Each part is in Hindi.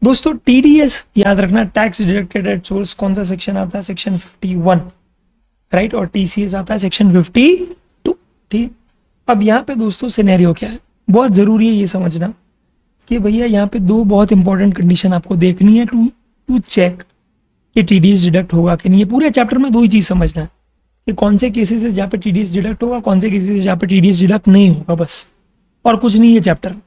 दोस्तों टीडीएस याद रखना, टैक्स डिडक्टेड एट सोर्स, कौन सा सेक्शन आता है? Section 51, right. और टीसीएस आता है सेक्शन 52, ठीक। अब यहाँ पे दोस्तों सिनेरियो क्या है, बहुत जरूरी है ये समझना कि भैया यहाँ पे दो बहुत इंपॉर्टेंट कंडीशन आपको देखनी है टू चेक कि टीडीएस डिडक्ट होगा कि नहीं। ये पूरे चैप्टर में दो ही चीज समझना है कि कौन से केसेस है जहाँ पे टीडीएस डिडक्ट होगा, कौन से केसेस है जहाँ पे टीडीएस डिडक्ट नहीं होगा, बस, और कुछ नहीं है चैप्टर में।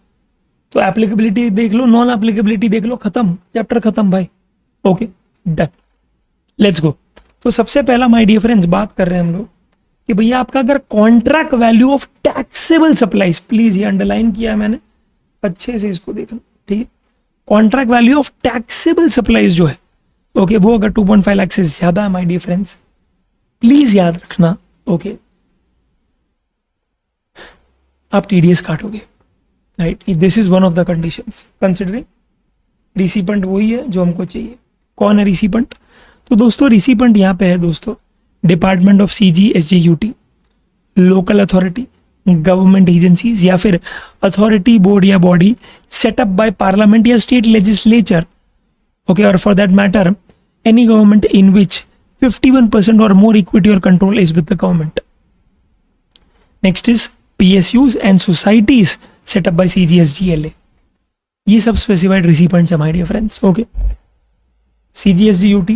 तो एप्लीकेबिलिटी देख लो, नॉन एप्लीकेबिलिटी देख लो, खत्म, चैप्टर खत्म भाई। Okay done, let's go. तो सबसे पहला माय डियर फ्रेंड्स बात कर रहे हैं हम लोग कि भैया आपका अगर contract value of taxable supplies, please ये अंडरलाइन किया है मैंने, अच्छे से इसको देखना, ठीक है। Contract value of taxable supplies जो है, ओके, वो अगर 2.5 लाख से ज्यादा है माय डियर फ्रेंड्स, प्लीज याद रखना, ओके, आप टीडीएस काटोगे, right. This is one of the conditions considering recipient वही है जो हमको चाहिए। कौन है रिसिपेंट? तो दोस्तों रिसिपेंट यहाँ पे है दोस्तों, department of CGSGUT, local authority, government agencies या फिर अथॉरिटी, बोर्ड या बॉडी सेटअप बाय पार्लियामेंट या स्टेट लेजिस्लेचर, ओके, और for that matter any government in which 51% और मोर इक्विटी और control is with the government. Next is PSUs and societies set up by CGSDLA। ये सब स्पेसिफाइड रिसिपेंट्स है my dear friends, okay. CGSDUT,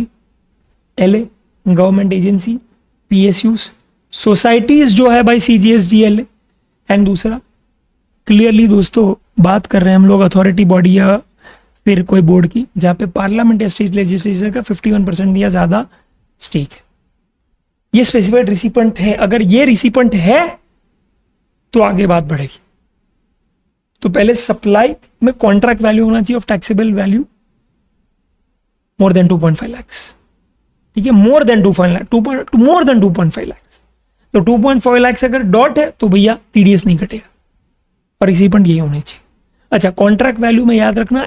LA, government agency, PSUs, societies जो है बाय CGSDLA, एंड दूसरा क्लियरली दोस्तों बात कर रहे हैं हम लोग अथॉरिटी, बॉडी या फिर कोई बोर्ड की जहां पे पार्लियामेंट या स्टेट लेजिस्लेचर का 51% या ज्यादा स्टेक है। ये स्पेसिफाइड रिसिपेंट है। अगर ये रिसिपेंट है तो आगे बात बढ़ेगी। तो पहले सप्लाई में कॉन्ट्रैक्ट वैल्यू होना चाहिए of taxable value more than 2.5 lakh, ठीक है, more than 2.5 lakh, more than 2.5 lakh. तो 2.5 लाख से अगर डॉट है तो भैया टीडीएस नहीं कटेगा और रिसिपेंट यही होनी चाहिए। अच्छा, कॉन्ट्रैक्ट वैल्यू में याद रखना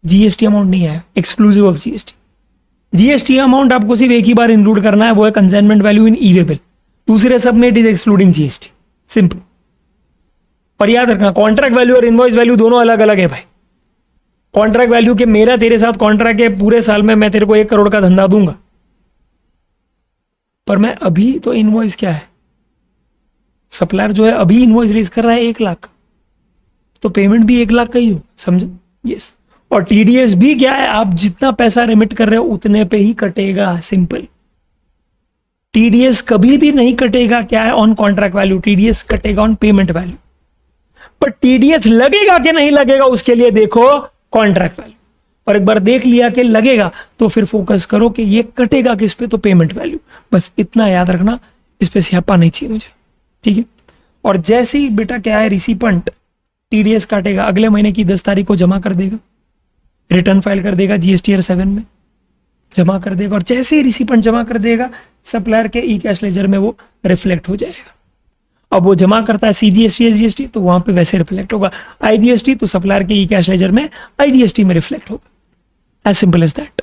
जीएसटी अमाउंट नहीं है, exclusive of GST. GST amount आपको सिर्फ एक ही बार इंक्लूड करना है, वो है कंसाइनमेंट वैल्यू इन ई-वे-बिल। दूसरे सब में it is excluding GST, simple. और याद रखना कॉन्ट्रैक्ट वैल्यू और इनवॉइस वैल्यू दोनों अलग अलग है भाई। कॉन्ट्रैक्ट वैल्यू के मेरा तेरे साथ कॉन्ट्रैक्ट है, पूरे साल में मैं तेरे को 1 करोड़ का धंधा दूंगा, पर मैं अभी तो इनवॉइस क्या है, सप्लायर जो है अभी इनवॉइस रेज कर रहा है 1 लाख, तो पेमेंट भी 1 लाख का ही हो, समझे? यस। और टीडीएस भी क्या है, आप जितना पैसा रिमिट कर रहे हो उतने पे ही कटेगा, सिंपल। टीडीएस कभी भी नहीं कटेगा क्या है ऑन कॉन्ट्रैक्ट वैल्यू, टीडीएस कटेगा ऑन पेमेंट वैल्यू। पर टीडीएस लगेगा कि नहीं लगेगा उसके लिए देखो कॉन्ट्रैक्ट वैल्यू। और एक बार देख लिया कि लगेगा तो फिर फोकस करो कि ये कटेगा किस पे, तो पेमेंट वैल्यू। बस इतना याद रखना, इस पे स्यापा नहीं चाहिए मुझे, ठीक है। और जैसे ही बेटा क्या है रिसिपेंट टीडीएस काटेगा, अगले महीने की 10 तारीख को जमा कर देगा, रिटर्न फाइल कर देगा GSTR 7 में जमा कर देगा। और जैसे ही रिसिपेंट जमा कर देगा सप्लायर के ई कैश लेजर में वो रिफ्लेक्ट हो जाएगा। अब वो जमा करता है CGST SGST तो वहां पे वैसे रिफ्लेक्ट होगा, IGST तो सप्लायर के ई कैश लेजर में IGST में रिफ्लेक्ट होगा, as simple as that,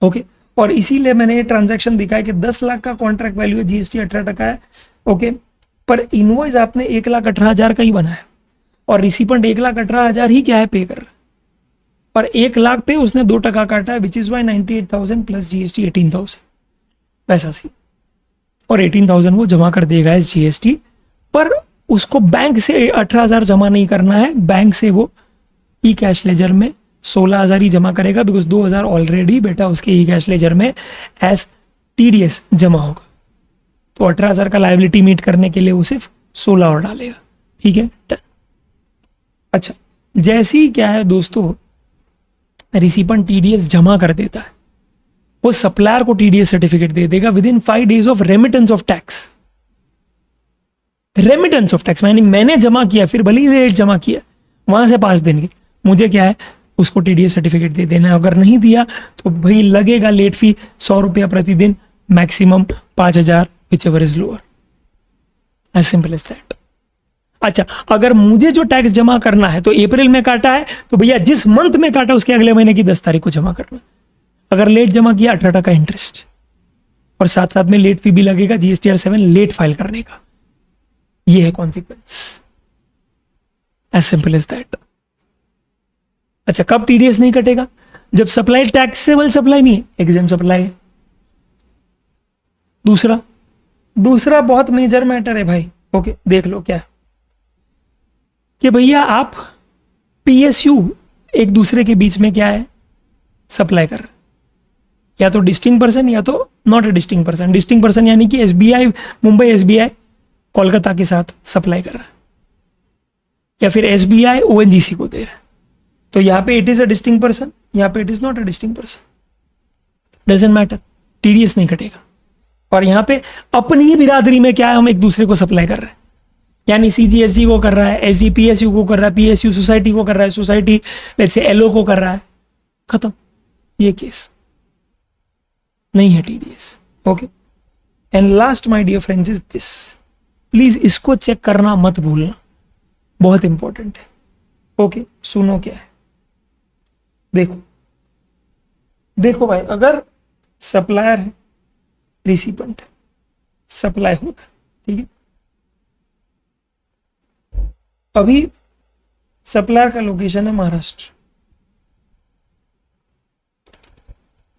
okay. और इसीलिए मैंने ये ट्रांजैक्शन दिखाया कि 10 लाख का कॉन्ट्रैक्ट वैल्यू है, GST 18% है, ओके, पर इनवॉइस आपने 1,18,000 का ही बनाया और रिसिपेंट 1,18,000 ही क्या है पे कर रहा है, और 1 लाख पे उसने 2% काटा है, which is why 98,000 plus GST 18,000 वैसा सी। और 18,000 वो जमा कर देगा एस GST, पर उसको बैंक से 18,000 जमा नहीं करना है, बैंक से वो ई कैश लेजर में 16,000 ही जमा करेगा, बिकॉज 2,000 ऑलरेडी बेटा उसके ई कैश लेजर में एज TDS जमा होगा। तो 18,000 का लाइबिलिटी मीट करने के लिए वो सिर्फ 16 और डालेगा, ठीक है, डन। अच्छा, जैसे ही क्या है दोस्तों रिसिपेंट TDS जमा कर देता है, वो सप्लायर को TDS सर्टिफिकेट दे देगा with in 5 days of remittance of tax. Remittance of tax मैंने जमा किया, फिर भले ही लेट जमा किया, वहां से 5 दिन के मुझे क्या है उसको TDS सर्टिफिकेट दे देना है। अगर नहीं दिया तो भाई लगेगा लेट फी 100 रुपया प्रतिदिन, maximum 5,000 whichever is lower, as simple as that. अच्छा, अगर मुझे जो टैक्स जमा करना है तो अप्रैल में काटा है तो भैया जिस मंथ में काटा उसके अगले महीने की 10 तारीख को जमा करना। अगर लेट जमा किया 18% इंटरेस्ट, और साथ साथ में लेट फी भी लगेगा GSTR 7 लेट फाइल करने का। ये है consequence, as simple as that. अच्छा, कब टीडीएस नहीं कटेगा? जब सप्लाई टैक्सेबल सप्लाई नहीं है, एग्जाम सप्लाई है। दूसरा बहुत मेजर मैटर है भाई। ओके, देख लो क्या कि भैया आप पीएसयू एक दूसरे के बीच में क्या है, सप्लाई कर रहे हैं, या तो डिस्टिंग पर्सन या तो not a distinct person. Distinct person यानी कि एसबीआई, मुंबई एसबीआई कोलकाता के साथ सप्लाई कर रहा है, या फिर एसबीआई ओएनजीसी को दे रहा है। तो यहां पे it is a distinct person, यहां पे it is not a distinct person, doesn't matter, TDS नहीं कटेगा। और यहां पे अपनी ही बिरादरी में क्या है, हम एक दूसरे को सप्लाई कर रहे हैं, यानी सीजीएसडी को कर रहा है, एसजीपीएसयू को कर रहा है, पीएसयू सोसाइटी को कर रहा है, सोसाइटी लेट्स से एलओ को कर रहा है, खत्म, ये केस नहीं है TDS. Okay, and last my dear friends is this, please इसको चेक करना मत भूलना, बहुत इंपॉर्टेंट है। ओके, सुनो क्या है, देखो भाई, अगर सप्लायर है, रिसिपेंट है, सप्लाई होगा, ठीक है। अभी सप्लायर का लोकेशन है महाराष्ट्र,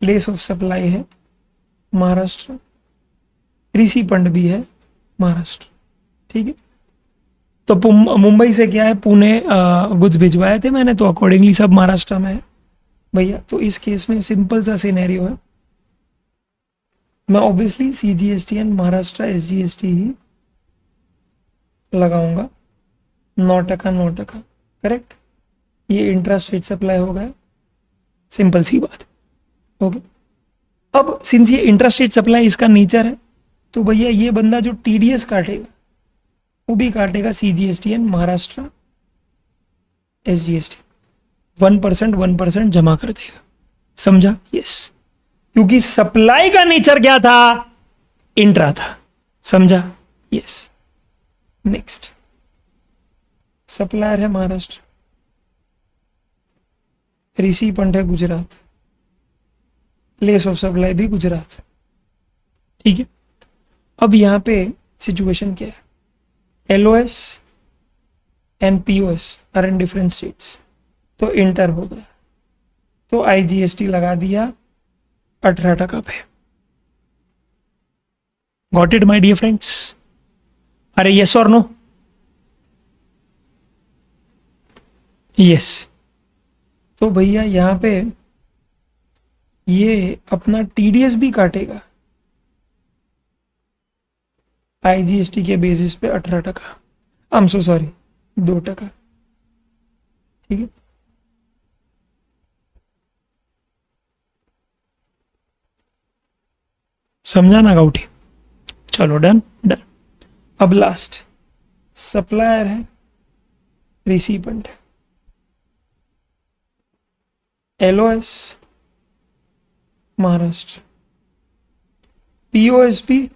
प्लेस ऑफ सप्लाई है महाराष्ट्र, रिसिपेंट भी है महाराष्ट्र, ठीक है। तो मुंबई से क्या है, पुणे गुड्स भिजवाए थे मैंने, तो अकॉर्डिंगली सब महाराष्ट्र में है भैया। तो इस केस में सिंपल सा सिनेरियो है, मैं obviously CGST and Maharashtra SGST ही लगाऊंगा, 9% करेक्ट। ये इंट्रा स्टेट सप्लाई हो गया, सिंपल सी बात। ओके, अब सिंस ये इंट्रा स्टेट सप्लाई इसका नेचर है, तो भैया ये बंदा जो टीडीएस काटेगा वो भी काटेगा सीजीएसटी एंड महाराष्ट्र एसजीएसटी, 1% जमा कर देगा, समझा? यस, क्योंकि सप्लाई का नेचर क्या था, इंट्रा था, समझा? यस। नेक्स्ट, सप्लायर है महाराष्ट्र, रिसिपेंट है गुजरात, प्लेस ऑफ सप्लाई भी गुजरात, ठीक है। अब यहां पे सिचुएशन क्या है, LOS and POS are in different states, तो इंटर हो गया, तो आईजीएसटी लगा दिया 18% पे। Got it my dear friends? अरे यस और नो? यस। तो भैया यहां पे ये अपना टीडीएस भी काटेगा आईजीएसटी के बेसिस पे 18%, आई एम सो सॉरी 2%, ठीक है। समझा ना गाउठी? चलो डन। अब लास्ट, सप्लायर है, रिसिपेंट है, एलओएस महाराष्ट्र, पीओएस भी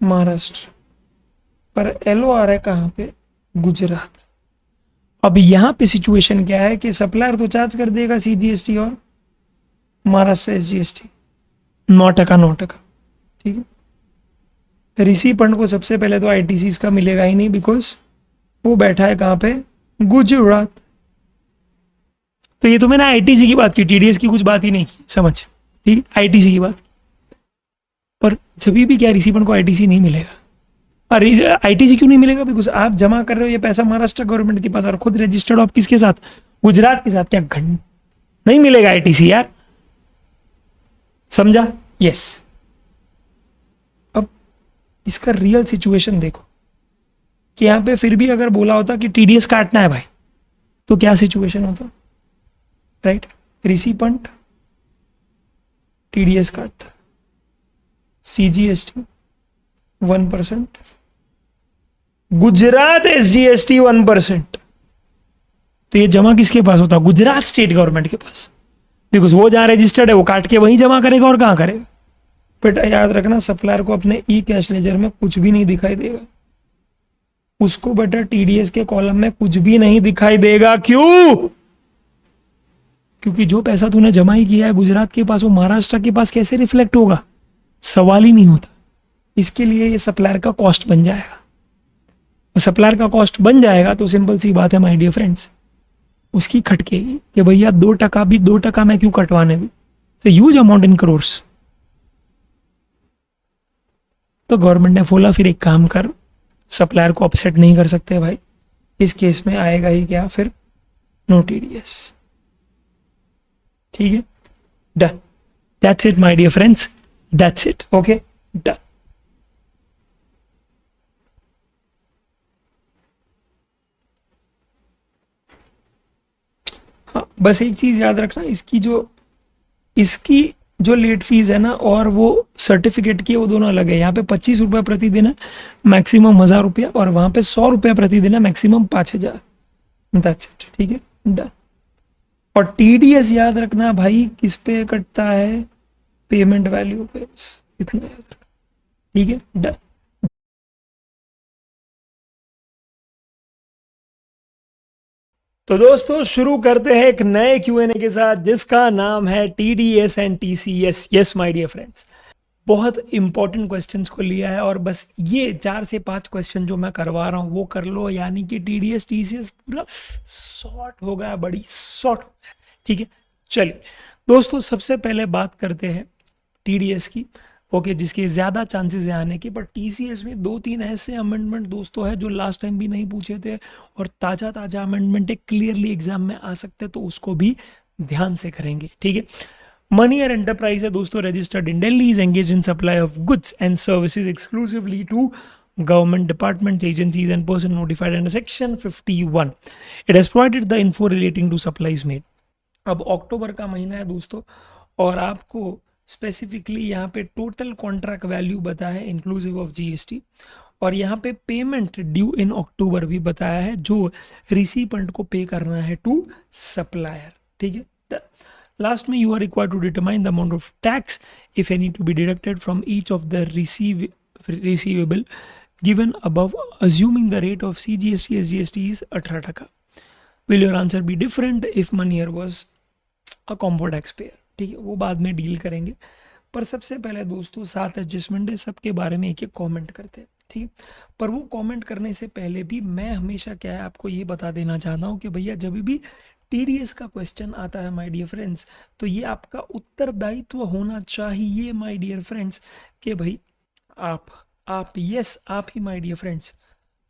महाराष्ट्र, पर एलओ आ रहा है कहां पे, गुजरात। अब यहां पे सिचुएशन क्या है कि सप्लायर तो चार्ज कर देगा सीजीएसटी और महाराष्ट्र एसजीएसटी 9%, ठीक है। रिसिपेंट को सबसे पहले तो आईटीसी का मिलेगा ही नहीं, बिकॉज वो बैठा है कहां पे, गुजरात। तो ये तो मैंने आईटीसी की बात की, टीडीएस की कुछ बात ही नहीं की, समझ, ठीक है, आईटीसी की बात। पर जब भी क्या, रिसिपेंट को आईटीसी नहीं मिलेगा। और आईटीसी क्यों नहीं मिलेगा, बिकॉज आप जमा कर रहे हो ये पैसा महाराष्ट्र गवर्नमेंट के पास, और खुद रजिस्टर्ड आप किसके साथ, गुजरात के साथ, क्या घंट नहीं मिलेगा आईटीसी यार, समझा? यस। अब इसका रियल सिचुएशन देखो कि यहां पे फिर भी अगर बोला होता कि टीडीएस काटना है भाई, तो क्या सिचुएशन होता, राइट? रिसिपेंट टीडीएस काटता, सीजीएसटी 1%, गुजरात एसजीएसटी 1%, तो ये जमा किसके पास होता, गुजरात स्टेट गवर्नमेंट के पास, बिकॉज वो जहां रजिस्टर्ड है वो काट के वहीं जमा करेगा, और कहां करेगा। बट याद रखना, सप्लायर को अपने ई कैश लेजर में कुछ भी नहीं दिखाई देगा, उसको बेटा टीडीएस के कॉलम में कुछ भी नहीं दिखाई देगा। क्यों? क्योंकि जो पैसा तूने जमा ही किया है गुजरात के पास, वो महाराष्ट्र के पास कैसे रिफ्लेक्ट होगा, सवाल ही नहीं होता। इसके लिए ये सप्लायर का कॉस्ट बन जाएगा, और सप्लायर का कॉस्ट बन जाएगा तो सिंपल सी बात है माय डियर फ्रेंड्स, उसकी खटकेगी कि भैया 2% भी 2% मैं क्यों कटवाने दूं, it's huge amount in crores. तो गवर्नमेंट ने बोला फिर एक काम कर, सप्लायर को अपसेट नहीं कर सकते भाई, इस केस में आएगा ही क्या फिर, नो टीडीएस। ठीक है, done, that's it my dear friends, that's it, okay done. हाँ बस एक चीज याद रखना, इसकी जो लेट फीस है ना और वो सर्टिफिकेट की है, वो दोनों अलग है। यहाँ पे 25 रुपये प्रतिदिन है, मैक्सिमम 1000 रुपया, और वहां पे 100 रुपया प्रतिदिन है, मैक्सिमम 5000। दैट्स इट, ठीक है डन। और टीडीएस याद रखना भाई किस पे कटता है, पेमेंट वैल्यू पे, इतना याद रखना, ठीक है डन। तो दोस्तों शुरू करते हैं एक नए क्यूएनए के साथ जिसका नाम है TDS and TCS. Yes my dear friends, बहुत इंपॉर्टेंट क्वेश्चंस को लिया है, और बस ये 4 से 5 क्वेश्चन जो मैं करवा रहा हूँ वो कर लो, यानी कि टीडीएस टीसीएस पूरा शॉर्ट हो गया, बड़ी शॉर्ट हो गया। ठीक है, चलिए दोस्तों सबसे पहले बात करते हैं टीडीएस की, ओके, जिसके ज़्यादा चांसेस है आने की। बट टीसीएस में 2-3 ऐसे अमेंडमेंट दोस्तों है जो लास्ट टाइम भी नहीं पूछे थे, और ताज़ा ताज़ा अमेंडमेंट है, क्लियरली एग्जाम में आ सकते, तो उसको भी ध्यान से करेंगे। ठीक है, Monier Enterprise है दोस्तों, registered in Delhi, is engaged in supply of goods and services exclusively to government departments, agencies and person notified under section 51. It has provided the info relating to supplies made. अब अक्टूबर का महीना है दोस्तों, और आपको स्पेसिफिकली यहाँ पे टोटल कॉन्ट्रैक्ट वैल्यू बताया है इंक्लूसिव ऑफ जीएसटी, और यहाँ पे पेमेंट ड्यू इन अक्टूबर भी बताया है जो रिसीपेंट को पे करना है टू सप्लायर। ठीक है, लास्ट में you are required to determine the amount of tax if any to be deducted from each of the receivable given above, assuming the rate of CGST SGST is 18%। Will your answer be different if Maniyar was a combo tax payer? ठीक है, वो बाद में डील करेंगे, पर सबसे पहले दोस्तों 7 एडजस्टमेंट है, सबके बारे में एक एक कॉमेंट करते हैं। ठीक है, पर वो कमेंट करने से पहले भी मैं हमेशा क्या है आपको ये बता देना चाहता हूँ कि भैया जब भी टीडीएस का क्वेश्चन आता है माय डियर फ्रेंड्स, तो ये आपका उत्तरदायित्व होना चाहिए माय डियर फ्रेंड्स कि भाई आप यस आप ही माय डियर फ्रेंड्स,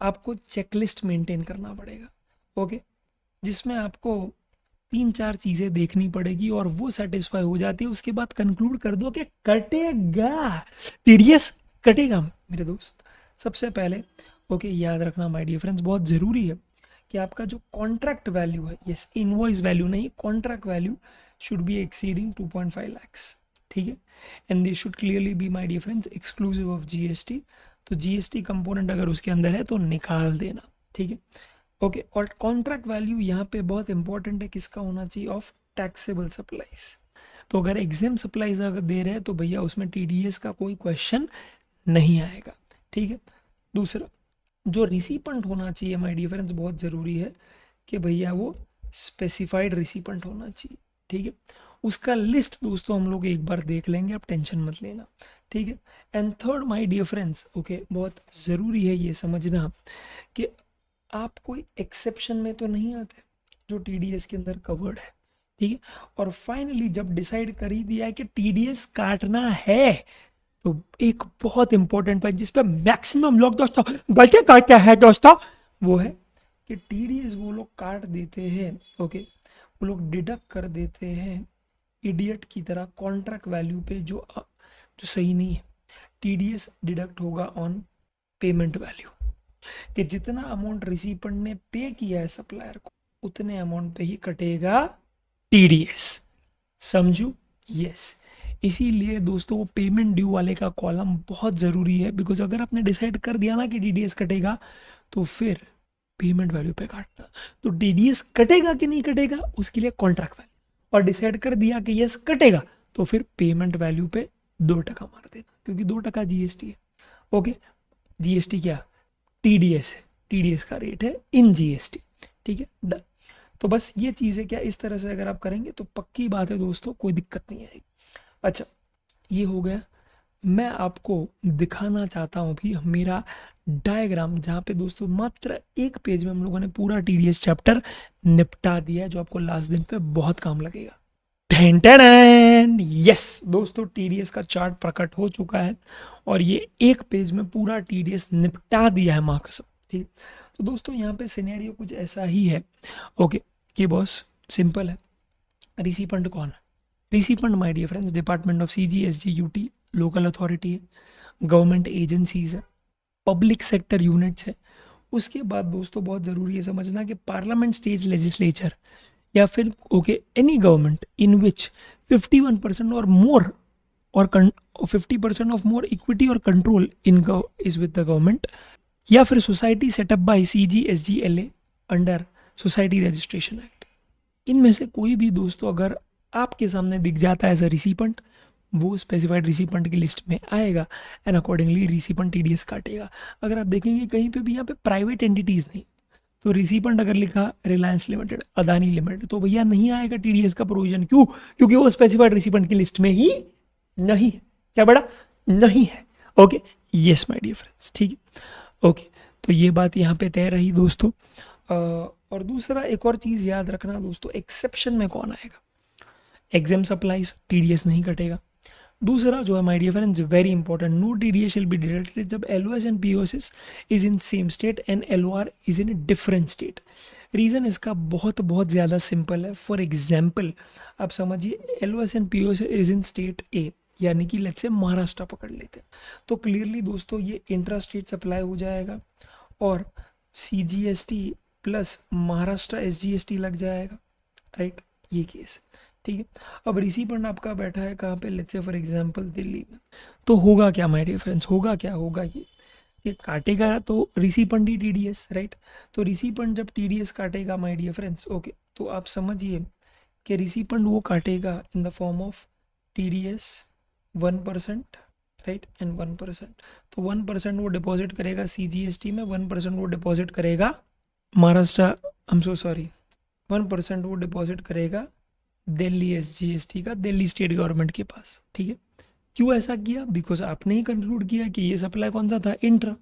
आपको चेकलिस्ट मेंटेन करना पड़ेगा, ओके, जिसमें आपको 3-4 चीज़ें देखनी पड़ेगी, और वो सेटिस्फाई हो जाती है, उसके बाद कंक्लूड कर दो कि कटेगा, टीडीएस कटेगा मेरे दोस्त। सबसे पहले ओके याद रखना माय डियर फ्रेंड्स, बहुत ज़रूरी है कि आपका जो कॉन्ट्रैक्ट वैल्यू है, यस इनवॉइस वैल्यू नहीं, contract value should be exceeding 2.5 lakhs। ठीक है, and they should clearly be my dear friends exclusive of GST. तो जीएसटी कंपोनेंट अगर उसके अंदर है तो निकाल देना। ठीक है, ओके, और कॉन्ट्रैक्ट वैल्यू यहाँ पे बहुत इंपॉर्टेंट है, किसका होना चाहिए, ऑफ टैक्सेबल सप्लाईज। तो अगर एग्जाम सप्लाईज अगर दे रहे हैं तो भैया उसमें टीडीएस का कोई क्वेश्चन नहीं आएगा। ठीक है, दूसरा जो रिसीपेंट होना चाहिए माय डियर फ्रेंड्स, बहुत ज़रूरी है कि भैया वो स्पेसिफाइड रिसीपेंट होना चाहिए। ठीक है, उसका लिस्ट दोस्तों हम लोग एक बार देख लेंगे, आप टेंशन मत लेना। ठीक है, and third my dear friends, okay, बहुत ज़रूरी है ये समझना कि आप कोई एक्सेप्शन में तो नहीं आते जो टीडीएस के अंदर कवर्ड है। ठीक है, और फाइनली जब डिसाइड कर ही दिया है कि टीडीएस काटना है, तो एक बहुत इंपॉर्टेंट पॉइंट जिस पे मैक्सिमम लोग दोस्तों गलती करते हैं दोस्तों, वो है कि टीडीएस वो लोग काट देते हैं, ओके, वो लोग डिडक्ट कर देते हैं इडियट की तरह कॉन्ट्रैक्ट वैल्यू पे, जो सही नहीं है। टीडीएस डिडक्ट होगा ऑन पेमेंट वैल्यू, कि जितना अमाउंट रिसीपेंट ने पे किया है सप्लायर को उतने अमाउंट पे ही कटेगा टीडीएस। समझू? यस, इसीलिए दोस्तों वो पेमेंट ड्यू वाले का कॉलम बहुत ज़रूरी है, बिकॉज अगर आपने डिसाइड कर दिया ना कि टीडीएस कटेगा, तो फिर पेमेंट वैल्यू पे काटना। तो टीडीएस कटेगा कि नहीं कटेगा उसके लिए कॉन्ट्रैक्ट वैल्यू, और डिसाइड कर दिया कि यस कटेगा, तो फिर पेमेंट वैल्यू पे 2% मार देना, क्योंकि 2% जीएसटी है। ओके, जीएसटी क्या, टीडीएस है, टीडीएस का रेट है इन जीएसटी। ठीक है, डन। तो बस ये चीज़ें क्या इस तरह से अगर आप करेंगे तो पक्की बात है दोस्तों, कोई दिक्कत नहीं आएगी। अच्छा, ये हो गया। मैं आपको दिखाना चाहता हूँ भी मेरा डायग्राम, जहाँ पे दोस्तों मात्र एक पेज में हम लोगों ने पूरा टीडीएस चैप्टर निपटा दिया है, जो आपको लास्ट दिन पे बहुत काम लगेगा। यस दोस्तों, टीडीएस का चार्ट प्रकट हो चुका है और ये एक पेज में पूरा टीडीएस निपटा दिया है माँ कसम। ठीक, तो दोस्तों यहाँ पे सिनेरियो कुछ ऐसा ही है। ओके कि बॉस सिंपल है, रिसिपेंट कौन है? Recipient my dear friends department of CGSGUT, local authority है, गवर्नमेंट एजेंसीज है, पब्लिक सेक्टर यूनिट्स है। उसके बाद दोस्तों बहुत ज़रूरी है समझना कि पार्लियामेंट स्टेज लेजिस्लेचर या फिर okay any government in which 51% और more or 50% of more equity और control in is with the government, या फिर society setup by CGSGLA under society registration act. इनमें से कोई भी दोस्तों अगर आपके सामने दिख जाता है एज अ रिसिपेंट, वो स्पेसिफाइड रिसिपेंट की लिस्ट में आएगा एंड अकॉर्डिंगली रिसिपेंट टीडीएस काटेगा। अगर आप देखेंगे कहीं पे भी यहाँ पे प्राइवेट एंटिटीज नहीं, तो रिसिपेंट अगर लिखा रिलायंस लिमिटेड, अदानी लिमिटेड, तो भैया नहीं आएगा टीडीएस का प्रोविजन। क्यों? क्योंकि वो स्पेसिफाइड रिसिपेंट की लिस्ट में ही नहीं है। क्या बड़ा नहीं है? Okay yes my dear friends, ठीक है। ओके तो ये बात यहाँ पे तय रही दोस्तों। और दूसरा एक और चीज़ याद रखना दोस्तों, एक्सेप्शन में कौन आएगा? एग्जाम सप्लाईज टीडीएस नहीं कटेगा। दूसरा जो है my dear friends very important, no TDS shall be deducted जब LOS and POS is in same state and LOR is in different state. Reason इसका बहुत बहुत ज़्यादा सिंपल है। फॉर एग्जाम्पल आप समझिए LOS and POS is in state A, यानी कि लेट्स से महाराष्ट्र पकड़ लेते हैं, तो क्लियरली दोस्तों ये इंट्रा स्टेट सप्लाई हो जाएगा और CGST प्लस महाराष्ट्र SGST लग जाएगा, राइट? ये केस ठीक है। अब रिसिपेंट आपका बैठा है कहाँ पे? Let's say for example Delhi में, तो होगा क्या माय डियर फ्रेंड्स? होगा क्या? होगा ये काटेगा तो रिसिपेंट ही TDS, राइट? तो रिसिपेंट जब TDS काटेगा माय डियर फ्रेंड्स, ओके, तो आप समझिए कि रिसिपेंट वो काटेगा in the form of TDS 1%, right, and 1%। तो 1% वो डिपॉजिट करेगा CGST में, 1% वो डिपॉजिट करेगा Maharashtra, I am so sorry, 1% वो डिपॉजिट करेगा दिल्ली SGST का, दिल्ली स्टेट गवर्नमेंट के पास। ठीक है, क्यों ऐसा किया? बिकॉज आपने ही कंक्लूड किया कि ये सप्लाई कौन सा था? Intra,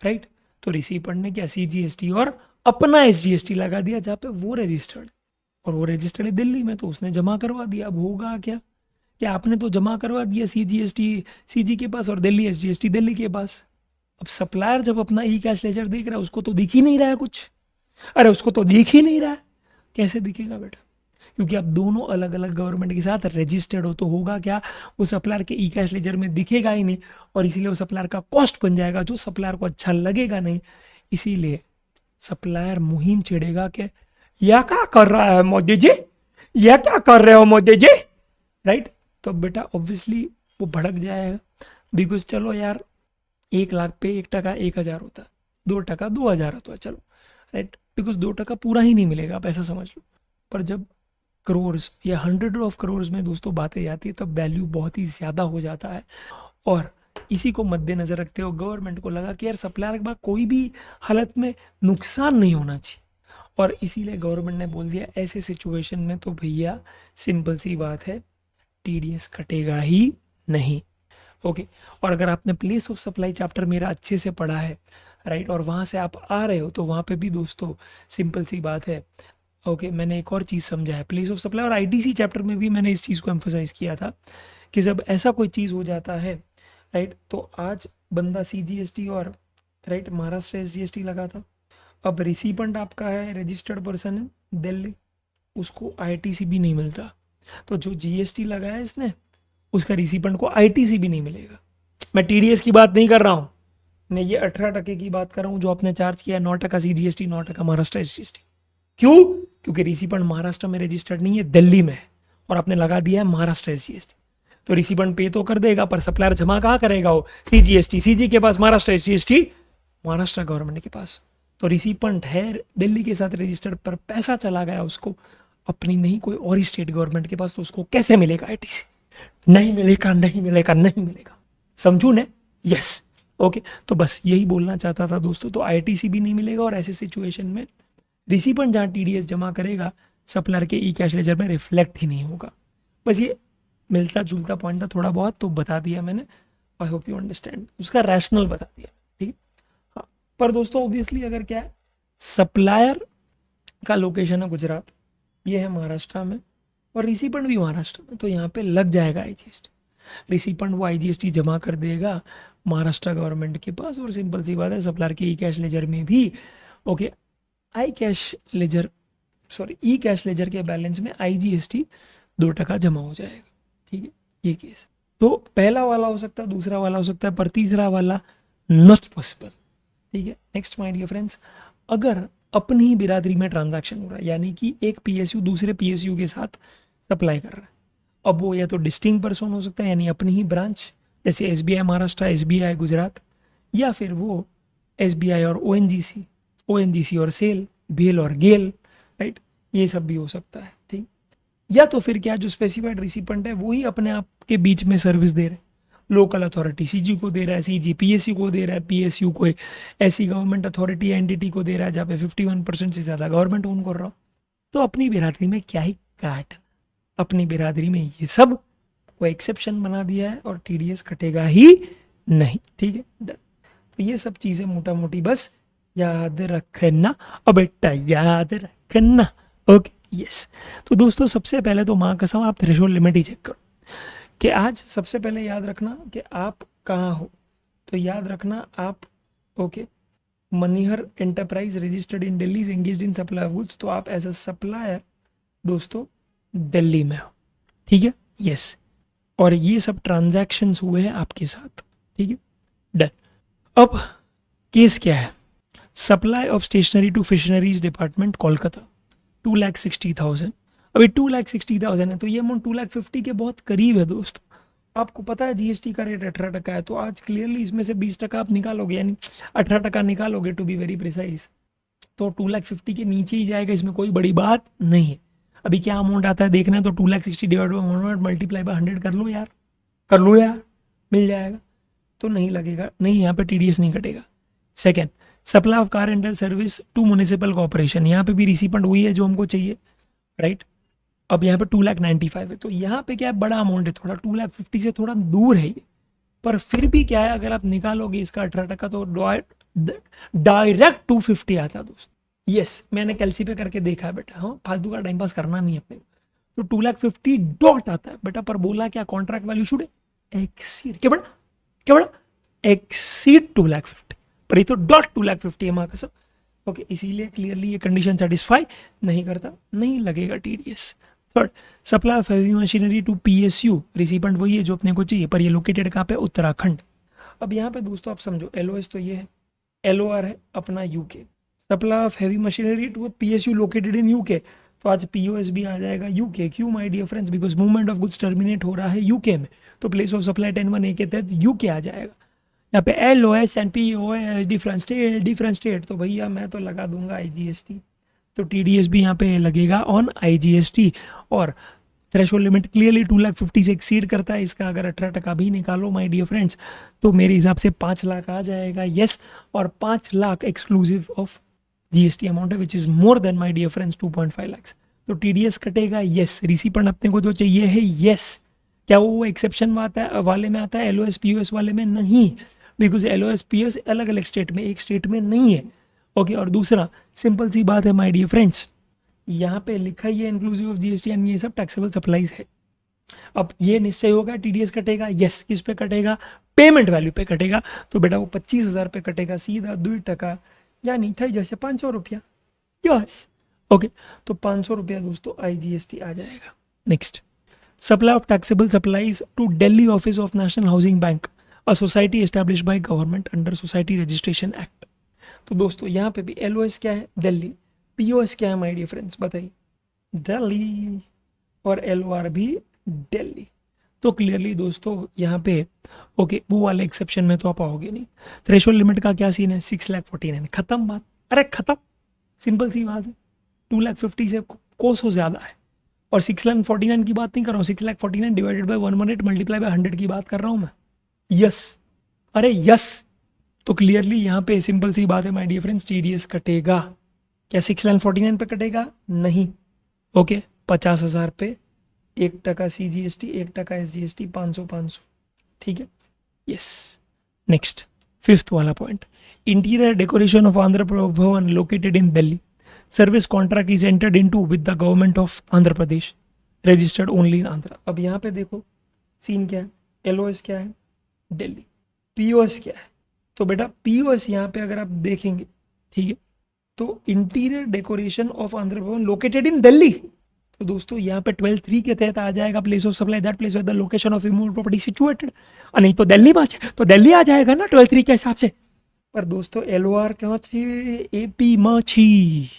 right? तो रिसीपेंट ने क्या CGST और अपना SGST लगा दिया जहाँ पे वो रजिस्टर्ड, और वो रजिस्टर्ड है दिल्ली में, तो उसने जमा करवा दिया। अब होगा क्या कि आपने तो जमा करवा दिया CGST CG के पास और दिल्ली SGST दिल्ली के पास। अब सप्लायर जब अपना ई कैश लेजर देख रहा है, उसको तो दिख ही नहीं रहा है कुछ। अरे उसको तो दिख ही नहीं रहा है। कैसे दिखेगा बेटा? क्योंकि आप दोनों अलग अलग गवर्नमेंट के साथ रजिस्टर्ड हो, तो होगा क्या? वो सप्लायर के ई कैश लेजर में दिखेगा ही नहीं, और इसीलिए वो सप्लायर का कॉस्ट बन जाएगा, जो सप्लायर को अच्छा लगेगा नहीं। इसीलिए सप्लायर मुहिम छेड़ेगा कि यह क्या कर रहा है मोदी जी, यह क्या कर रहे हो मोदी जी, राइट? तो बेटा ऑब्वियसली वो भड़क जाएगा। बिकॉज चलो यार 1 लाख पे 1% 1000 होता है, 2% 2000 होता है, चलो राइट, बिकॉज 2% पूरा ही नहीं मिलेगा, आप ऐसा समझ लो। पर जब करोर्स या 100 ऑफ करोर्स में दोस्तों बातें जाती है, तब वैल्यू बहुत ही ज़्यादा हो जाता है। और इसी को मद्देनजर रखते हुए गवर्नमेंट को लगा कि यार सप्लायर के बाद कोई भी हालत में नुकसान नहीं होना चाहिए, और इसीलिए गवर्नमेंट ने बोल दिया ऐसे सिचुएशन में तो भैया सिंपल सी बात है, TDS कटेगा ही नहीं। ओके, और अगर आपने प्लेस ऑफ सप्लाई चैप्टर मेरा अच्छे से पढ़ा है, राइट, और वहाँ से आप आ रहे हो, तो वहाँ पे भी दोस्तों सिंपल सी बात है। ओके, मैंने एक और चीज़ समझा है, प्लेस ऑफ सप्लाई और ITC चैप्टर में भी मैंने इस चीज़ को एम्फोसाइज किया था कि जब ऐसा कोई चीज़ हो जाता है, राइट, तो आज बंदा CGST और राइट महाराष्ट्र SGST लगा था, अब रिसिपेंट आपका है रजिस्टर्ड पर्सन है दिल्ली, उसको ITC भी नहीं मिलता, तो जो GST लगाया इसने उसका रिसिपेंट को ITC भी नहीं मिलेगा। मैं TDS की बात नहीं कर रहा हूँ, मैं ये 18% की बात कर रहा हूँ जो आपने चार्ज किया, 9% CGST, 9% महाराष्ट्र SGST। क्यों? क्योंकि रिसिपेंट महाराष्ट्र में रजिस्टर्ड नहीं है, दिल्ली में है, और आपने लगा दिया है महाराष्ट्र SGST। तो रिसिपेंट पे तो कर देगा, पर सप्लायर जमा कहाँ करेगा? वो CGST, CG के पास, महाराष्ट्र SGST महाराष्ट्र गवर्नमेंट के पास। तो रिसिपेंट है दिल्ली के साथ रजिस्टर्ड, पर पैसा चला गया उसको अपनी नहीं कोई और स्टेट गवर्नमेंट के पास, तो उसको कैसे मिलेगा ITC? नहीं मिलेगा, नहीं मिलेगा, नहीं मिलेगा। समझू ने? यस। ओके, तो बस यही बोलना चाहता था दोस्तों। तो ITC भी नहीं मिलेगा, और ऐसे सिचुएशन में रिसिपेंट जहाँ TDS जमा करेगा सप्लायर के ई कैश लेजर में रिफ्लेक्ट ही नहीं होगा। बस ये मिलता जुलता पॉइंट था थोड़ा बहुत, तो बता दिया मैंने। आई होप यू अंडरस्टैंड, उसका रैशनल बता दिया, ठीक है। हाँ, पर दोस्तों ऑब्वियसली अगर क्या है, सप्लायर का लोकेशन है गुजरात, ये है महाराष्ट्र में, और रिसिपेंट भी महाराष्ट्र में, तो यहाँ पे लग जाएगा आईजीएसटी। रिसिपेंट वो आईजीएसटी जमा कर देगा महाराष्ट्र गवर्नमेंट के पास, और सिंपल सी बात है सप्लायर के ई कैश लेजर में भी ओके ई कैश लेजर के बैलेंस में आईजीएसटी 2% जमा हो जाएगा। ठीक है, ये केस तो पहला वाला हो सकता है, दूसरा वाला हो सकता है, पर तीसरा वाला नॉट पॉसिबल। ठीक है, नेक्स्ट माय डियर फ्रेंड्स, अगर अपनी ही बिरादरी में ट्रांजैक्शन हो रहा है, यानी कि एक पीएसयू दूसरे पीएसयू के साथ सप्लाई कर रहा है, अब वो या तो डिस्टिंक्ट पर्सन हो सकता है यानी अपनी ही ब्रांच, जैसे एसबीआई महाराष्ट्र, एसबीआई गुजरात, या फिर वो एसबीआई और ओएनजीसी और सेल, भेल और गेल, राइट, ये सब भी हो सकता है। ठीक, या तो फिर क्या, जो स्पेसिफाइड रिसिपेंट है वही अपने आप के बीच में सर्विस दे रहे हैं, लोकल अथॉरिटी सीजी को दे रहा है, सीजी पीएसयू को दे रहा है, पीएसयू को ऐसी गवर्नमेंट अथॉरिटी एंटिटी को दे रहा है जहाँ पे 51% से ज़्यादा गवर्नमेंट ओन कर रहा हो, तो अपनी बिरादरी में क्या ही काट, अपनी बिरादरी में ये सब को एक्सेप्शन बना दिया है और टीडीएस कटेगा ही नहीं। ठीक है, डन। तो ये सब चीज़ें मोटा मोटी बस याद रखना, अब बेटा याद रखना। Okay, yes. तो दोस्तों सबसे पहले तो माँ कसम आप थ्रेशोल्ड लिमिट ही चेक करो कि आज सबसे पहले याद रखना कि आप कहाँ हो, तो याद रखना आप okay Manihar enterprise registered in Delhi engaged in supply of goods, तो आप एज अ सप्लायर दोस्तों दिल्ली में हो। ठीक है, यस, और ये सब ट्रांजैक्शंस हुए हैं आपके साथ। ठीक है, डन। अब केस क्या है, supply of stationery to fisheries department Kolkata 2,60,000। अभी 2,60,000 है, तो ये अमाउंट 2,50,000 के बहुत करीब है दोस्तों। आपको पता है जीएसटी का रेट 18% है, तो आज क्लियरली इसमें से 20% आप निकालोगे, यानी 18% निकालोगे टू बी वेरी प्रिसाइज, तो 2,50,000 के नीचे ही जाएगा, इसमें कोई बड़ी बात नहीं है। अभी क्या अमाउंट आता है देखना है, तो 2,60,000 डिवाइड बाई 100 मल्टीप्लाई बाय 100 कर लो यार, मिल जाएगा, तो नहीं लगेगा, नहीं यहाँ पे टीडीएस नहीं कटेगा। Second, supply of car rental service to municipal corporation, यहाँ पे भी रिसिपेंट वही है जो हमको चाहिए, राइट। अब यहाँ पे 2,95,000 है, तो यहाँ पे क्या है, बड़ा अमाउंट है थोड़ा, 2,50,000 से थोड़ा दूर है ये, पर फिर भी क्या है, अगर आप निकालोगे इसका 18% तो डायरेक्ट 250 आता है दोस्त। यस, मैंने कैलसी पे करके देखा है बेटा, हाँ फालतू का टाइम पास करना नहीं अपने, तो 2,50,000 डॉट आता है बेटा, पर बोला क्या, कॉन्ट्रैक्ट वैल्यू शुड एक्सीड, क्या बड़ा एक्सीड 2,50,000, पर ये तो डॉट 2,50,000 है माँ का सब। ओके, इसीलिए क्लियरली ये कंडीशन सेटिस्फाई नहीं करता, नहीं लगेगा TDS. Third, supply of heavy machinery to PSU, recipient वही है जो अपने को चाहिए, पर ये लोकेटेड कहाँ पे, उत्तराखंड। अब यहाँ पे दोस्तों आप समझो, एलओएस तो ये है, एलओआर है अपना UK, supply of heavy machinery to PSU located in UK, तो आज पीओएस भी आ जाएगा यूके। क्यों my dear friends, because movement of goods terminate हो रहा है यूके में, तो प्लेस ऑफ सप्लाई 10(1)(a) के तहत यूके आ जाएगा। यहाँ पे LOS and POS different state, तो भैया मैं तो लगा दूंगा आईजीएसटी, तो टीडीएस भी यहाँ पे लगेगा ऑन आईजीएसटी। और थ्रेशोल्ड लिमिट क्लियरली 2,50,000 से एक्सीड करता है, इसका अगर 18% भी निकालो माय डियर फ्रेंड्स, तो मेरे हिसाब से 5 लाख आ जाएगा, यस। और 5 lakh exclusive of GST amount है, which is more than my dear friends 2.5 lakh, तो टीडीएस कटेगा, यस। रिसिपेंट अपने को जो चाहिए है, यस। क्या वो एक्सेप्शन वाले में आता है, एलओएस पीओएस वाले में नहीं, बिकॉज एलओएस पीओएस अलग अलग स्टेट में, एक स्टेट में नहीं है। ओके, और दूसरा सिंपल सी बात है माय डियर फ्रेंड्स, यहाँ पे लिखा ही है इंक्लूसिव ऑफ जीएसटी एंड ये सब टैक्सेबल सप्लाईज है। अब ये निश्चय होगा टीडीएस कटेगा, यस। किस पे कटेगा, पेमेंट वैल्यू पे कटेगा, तो बेटा वो 25,000 पे कटेगा सीधा 2%, यानी था जैसे 500 रुपया, यस। ओके, तो 500 रुपया दोस्तों आईजीएसटी आ जाएगा। Next, supply of taxable supplies to Delhi office of national housing bank, a society established by government under society registration act. तो दोस्तों यहाँ पे भी एलओएस क्या है, दिल्ली, पीओएस क्या है माय डियर फ्रेंड्स बताइए, दिल्ली, और एलओआर भी दिल्ली। तो क्लियरली दोस्तों यहाँ पे ओके वो वाले एक्सेप्शन में तो आप आओगे नहीं। थ्रेशोल्ड लिमिट का क्या सीन है, 6,49,000, खत्म बात, अरे खत्म, सिंपल सी बात है। 2,50,000 से कोसों ज्यादा है, और 6,49,000 की बात नहीं कर रहा हूँ, 6,49,000 डिवाइडेड बाय 118 मल्टीप्लाई बाय 100 की बात कर रहा हूँ मैं, यस। अरे यस, तो क्लियरली यहाँ पे सिंपल सी बात है माय डियर फ्रेंड्स, टीडीएस कटेगा। क्या 6,49,000 पे कटेगा, नहीं, ओके। 50,000 पे 1% सीजीएसटी, 1% एसजीएसटी, 500, ठीक है, यस। नेक्स्ट, फिफ्थ वाला point, Interior decoration of Andhra Bhavan located in Delhi. Service contract is entered into with the government of Andhra Pradesh. Registered only in Andhra. अब यहाँ पे देखो सीन क्या है, LOS क्या है, दिल्ली, POS क्या है. तो बेटा POS यहाँ पे अगर आप देखेंगे, ठीक है, तो इंटीरियर डेकोरेशन ऑफ आंध्र भवन लोकेटेड इन दिल्ली. तो दोस्तों यहाँ पे 12(3) के तहत आ जाएगा place of supply, that place with the location of immovable property situated. नहीं तो दिल्ली में, तो दिल्ली आ जाएगा ना 12(3) के हिसाब से. पर दोस्तों LOR कहाँ थी, AP में थी.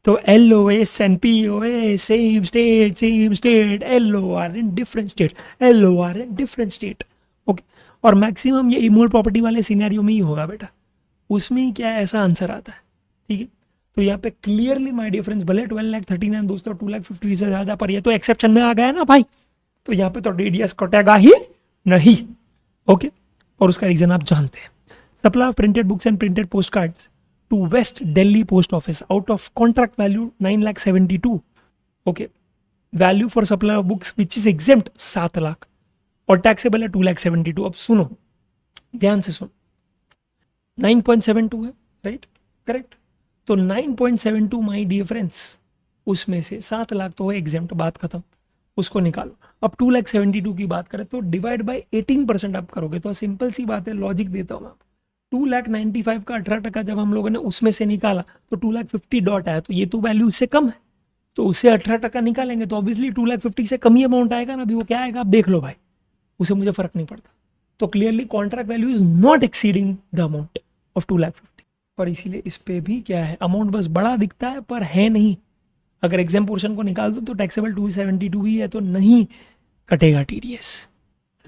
तो LOS and POS same state, LOR in different state, LOR in different state. Okay, और मैक्सिमम ये इमूवेबल प्रॉपर्टी वाले सिनेरियो में ही होगा बेटा, उसमें ही क्या ऐसा आंसर आता है. ठीक है, तो यहाँ पे क्लियरली माय डियर फ्रेंड्स, भले 12,39 दोस्तों 2,50,000 से ज़्यादा, पर ये तो एक्सेप्शन में आ गया ना भाई, तो यहाँ पे तो TDS कटेगा ही नहीं. ओके, और उसका रीज़न आप जानते हैं. Supply of printed books and printed post cards to west Delhi post office out of contract value 9,72,000. Okay, value for supply of books which is exempt 7 lakh और टैक्सेबल है 2,72,000. अब सुनो ध्यान से सुनो, 9.72 है, राइट, करेक्ट. तो 9.72 माई डियर फ्रेंड्स, उसमें से 7 लाख तो है एग्जेम्प्ट, बात खत्म, उसको निकालो. अब 2,72,000 की बात करें तो डिवाइड बाय 18% आप करोगे तो सिंपल सी बात है, लॉजिक देता हूँ मैं. 2,95,000 का 18% जब हम लोगों ने उसमें से निकाला तो 2,50,000 डॉट आया, तो ये तो वैल्यू उससे कम है, तो उससे 18% निकालेंगे तो ऑब्वियसली 2,50,000 से कम ही अमाउंट आएगा ना. अभी वो क्या आएगा आप देख लो भाई, उसे मुझे फर्क नहीं पड़ता. तो clearly contract value is not exceeding the amount of 2,50,000, और इसीलिए इस पे भी क्या है, अमाउंट बस बड़ा दिखता है पर है नहीं. अगर एग्जाम पोर्शन को निकाल दो तो टैक्सेबल 272 ही है, तो नहीं कटेगा TDS.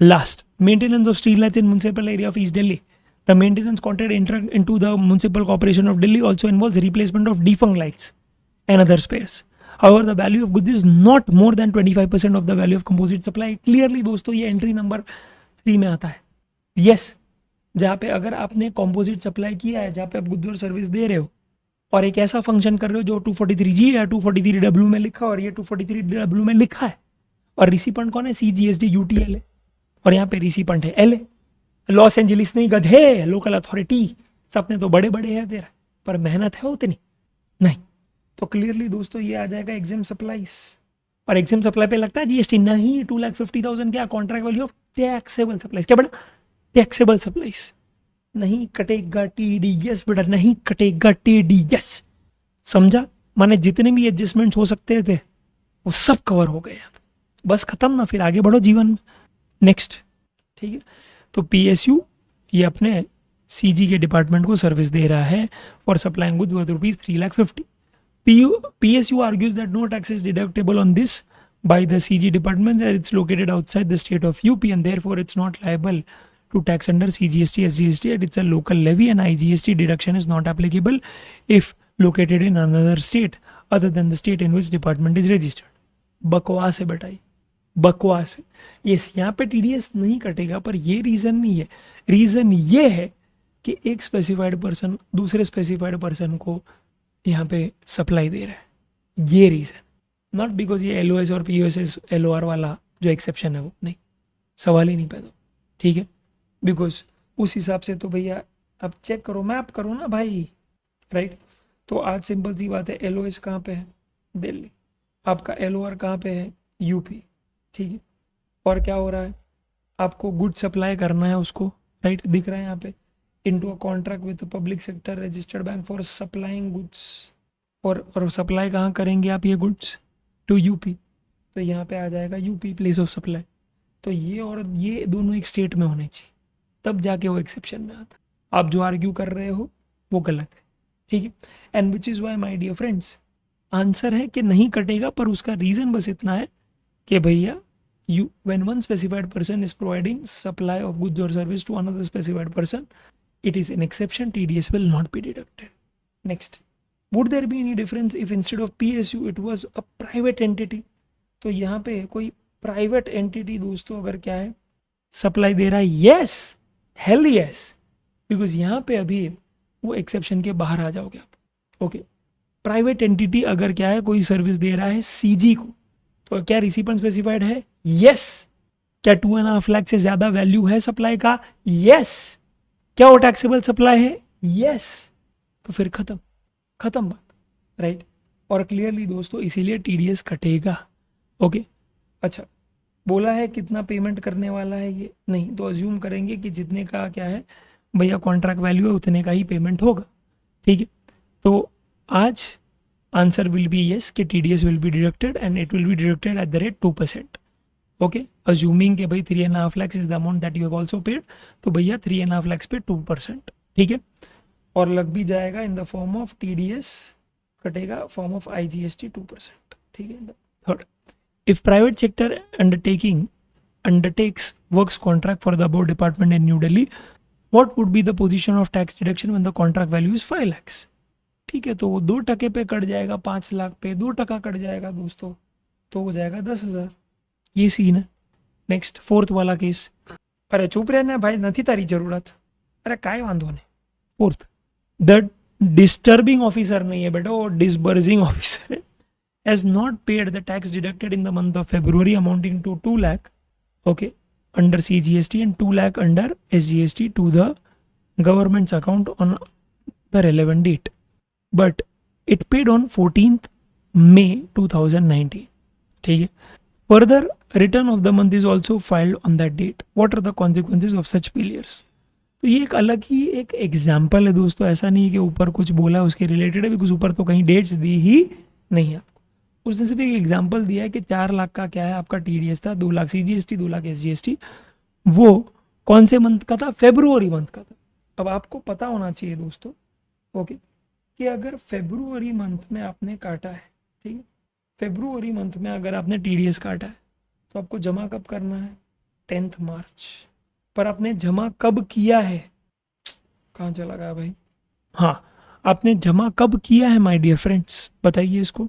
Last, maintenance of street lights in municipal area of east Delhi. The maintenance contract enter into the municipal corporation of Delhi also involves replacement of defunct lights and other spares. However, the value of goods is not more than 25% of the value of composite supply. Clearly दोस्तों ये एंट्री नंबर 3 में आता है. Yes, जहाँ पे अगर आपने कॉम्पोजिट सप्लाई किया है, जहाँ पे आप गुड्स और सर्विस दे रहे हो और एक ऐसा फंक्शन कर रहे हो जो 243G या 243W में लिखा और ये 243W में लिखा है, और रिसिपेंट कौन है, CGSD UTL है, और यहाँ पे रिसिपेंट है LA, लॉस एंजलिस नहीं गधे, लोकल अथॉरिटी. सपने तो बड़े बड़े हैं तेरा, पर मेहनत है उतनी नहीं. तो क्लियरली दोस्तों ये आ जाएगा एग्जाम सप्लाईज, और एग्जाम सप्लाई पे लगता है GST नहीं. 2,50,000 क्या contract value of taxable supplies, क्या बेटा टैक्सेबल सप्लाईज, नहीं कटेगा TDS बेटा, नहीं कटेगा TDS. समझा, माने जितने भी एडजस्टमेंट्स हो सकते थे वो सब कवर हो गए, बस खत्म ना, फिर आगे बढ़ो जीवन में. नेक्स्ट, ठीक है, तो PSU ये अपने CG के डिपार्टमेंट को सर्विस दे रहा है for supplying goods worth ₹3,50,000. PSU argues that no tax is deductible on this by the CG department as it's located outside the state of UP and therefore it's not liable to tax under CGST, SGST, and it's a local levy, and IGST deduction is not applicable if located in another state other than the state in which department is registered. बकवास है बेटा, बकवास है. यस, यहाँ पे TDS नहीं कटेगा, पर ये रीज़न नहीं है. रीज़न ये है कि एक स्पेसिफाइड पर्सन दूसरे स्पेसिफाइड पर्सन को यहाँ पे सप्लाई दे रहा है, ये रीज़न. नॉट बिकॉज ये LOS और POS LOR वाला जो एक्सेप्शन है वो नहीं, सवाल ही नहीं पैदा. ठीक है, बिकॉज उस हिसाब से तो भैया आप चेक करो, मैप करो ना भाई, राइट. तो आज सिंपल सी बात है, LOS कहाँ पे है, दिल्ली. आपका LOR कहाँ पे है, UP. ठीक है, और क्या हो रहा है, आपको गुड सप्लाई करना है उसको, राइट, दिख रहा है यहाँ पे, into a contract with the public sector registered bank for supplying goods. और सप्लाई कहाँ करेंगे आप ये गुड्स, टू UP. तो यहाँ पे आ जाएगा UP प्लेस ऑफ सप्लाई. तो ये और ये दोनों एक स्टेट में होने चाहिए, तब जाके वो एक्सेप्शन में आता. आप जो आर्ग्यू कर रहे हो वो गलत है. ठीक है, and which is why my dear friends, answer है कि नहीं कटेगा, पर उसका रीज़न बस इतना है कि भैया when one specified person is providing supply of goods or service to another specified person, it is an exception, TDS will not be deducted. Next, would there be any difference if instead of PSU it was a private entity? तो यहाँ पे कोई प्राइवेट एंटिटी दोस्तों अगर क्या है सप्लाई दे रहा है, यस, हेल यस, बिकॉज यहाँ पे अभी वो एक्सेप्शन के बाहर आ जाओगे आप. ओके, प्राइवेट एंटिटी अगर क्या है कोई सर्विस दे रहा है CG को, तो क्या रिसिपेंट स्पेसिफाइड है, यस. क्या 2.5 लाख से ज्यादा वैल्यू है सप्लाई का, यस. क्या वो टैक्सेबल सप्लाई है, यस, तो फिर खत्म बात, राइट। और क्लियरली दोस्तों इसीलिए टीडीएस कटेगा। ओके, अच्छा बोला है कितना पेमेंट करने वाला है ये नहीं, तो अज्यूम करेंगे कि जितने का क्या है भैया कॉन्ट्रैक्ट वैल्यू है उतने का ही पेमेंट होगा, ठीक है। तो आज आंसर विल बी यस कि TDS will be deducted and it will be deducted at the rate 2%। Okay, assuming कि भाई 3.5 lakhs is the amount that you have also paid, तो भैया 3.5 lakhs पे 2%, ठीक है। और लग भी जाएगा in the form of TDS, कटेगा फॉर्म ऑफ आईजीएसटी 2%, ठीक है। Third, if private sector undertakes works contract for the above department in New Delhi, what would be the position of tax deduction when the contract value is 5 lakhs? ठीक है, तो वो 2% पे कट जाएगा, 5 लाख पे 2% कट जाएगा दोस्तों, तो हो जाएगा 10,000। ये सीन है। नेक्स्ट फोर्थ वाला केस, अरे चुप रहना भाई, नहीं तारी जरूरत, अरे काय वांधो ने। फोर्थ, द डिस्टर्बिंग ऑफिसर नहीं है बेटा, वो डिसबर्सिंग ऑफिसर है, has not paid the tax deducted in the month of February amounting to 2 lakh, okay, under CGST and 2 lakh under SGST to the government's account on the relevant date. But it paid on 14th May 2019. ठीक है। Further, return of the month is also filed on that date. What are the consequences of such failures? तो ये एक अलग ही एक एग्जाम्पल है दोस्तों, ऐसा नहीं है कि ऊपर कुछ बोला उसके रिलेटेड है, बिकॉज ऊपर तो कहीं डेट्स दी ही नहीं है। उसने सिर्फ एक एग्जाम्पल दिया है कि 4 लाख का क्या है आपका टीडीएस था, 2 लाख सीजीएसटी, 2 लाख एसजीएसटी, वो कौन से मंथ का था, फेब्रुवरी मंथ का था। अब आपको पता होना चाहिए दोस्तों, ओके, कि अगर फेब्रुवरी मंथ में आपने काटा है, ठीक है, फेब्रुवरी मंथ में अगर आपने टीडीएस काटा है तो आपको जमा कब करना है, 10 मार्च। पर आपने जमा कब किया है, कहाँ चला गया भाई, हाँ आपने जमा कब किया है माय डियर फ्रेंड्स, बताइए इसको।